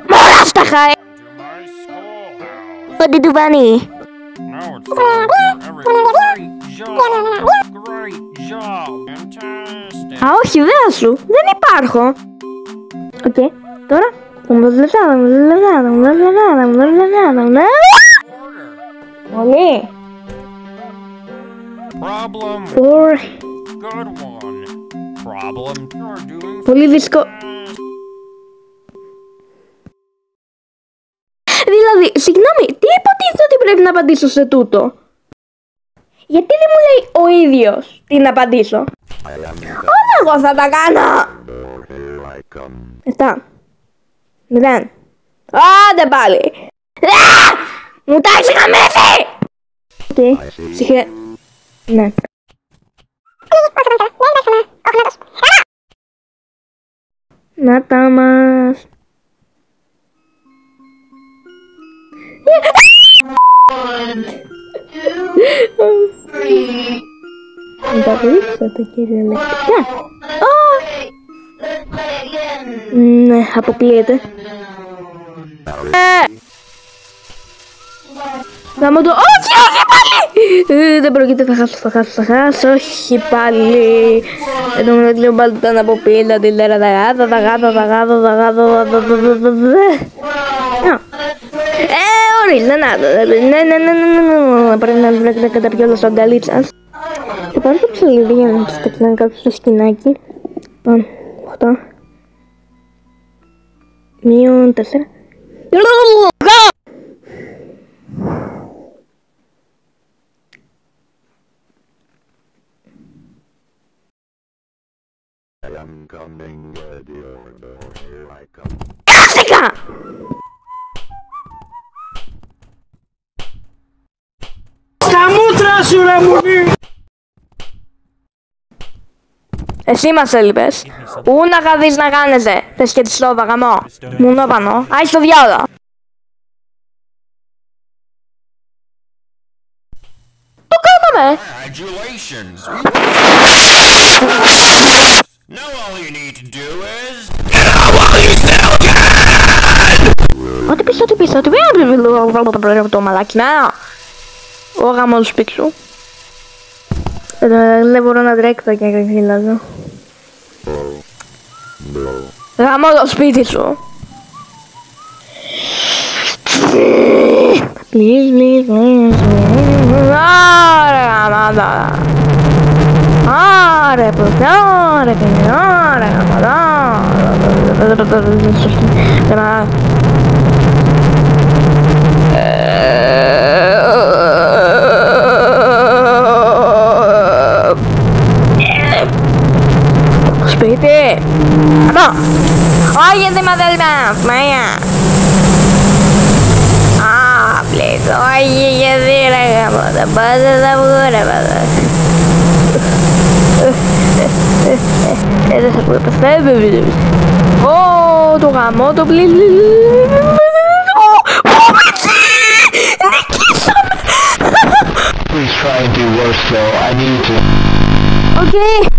Μωρά φτάχα, Ό,τι του πάνει. Α, όχι, δεν σου. Δεν υπάρχω. Οκ, τώρα. Πολύ. Πολύ δύσκολο. Δηλαδή, συγγνώμη, τι υποτίθεται ότι πρέπει να απαντήσω σε τούτο? Γιατί δεν μου λέει ο ίδιος τι να απαντήσω? Όλα εγώ θα τα κάνω! 7 0. Άντε πάλι! Μου τα έχεις γαμίσει! Οκ, ψυχέ... Ναι. Να τα μας... Δεν τα βρίσκατε κυριολεκτικά. Ναι, αποκλείεται. Γάμο το... Όχι, όχι πάλι! Δεν πρόκειται, θα χάσω, όχι πάλι. Εδώ μου λέω πάλι ήταν από πίλα, τη λέρα τα γάτω. Ωραία, ναι, πρέπει να καταπιώ όλα στο αγκαλίτσας. Θα πάρω το ψωλίδι για να ξεπετλάνε κάποιο στο σκηνάκι. Λοιπόν, 8 μείον 4. Κάθηκα! Στα μούτρα σου ρε μουνί! Εσύ μας έλειπες. Πού να χαθείς να κάνεσαι. Θες και τη σλόβα γαμό. Μουνό πανώ. Άι στο διάλο. Το κάναμε. Ό,τι πεις, ό,τι πεις, ό,τι πεις. Το μαλάκι να. Ο γαμός του σπίτι σου. Δεν μπορώ να τρέξω και να φυλάζω. Γαμώ το σπίτι σου. Please. Άρε γαμάτα. Άρε πρωτά, άρε παινιά, άρε γαμάτα. Σπίτι! Εδώ! Όχι εσύ μαθέλμα! Μαία! Α, please! Όχι και εσύ ρε γαμώτα! Πάτε θα βγω ρε πάτε! Δεν θα πω επαστεύει! Ω, το γαμώτο please! Νικήσαμε! Please try and do worse though, I need to... Okay.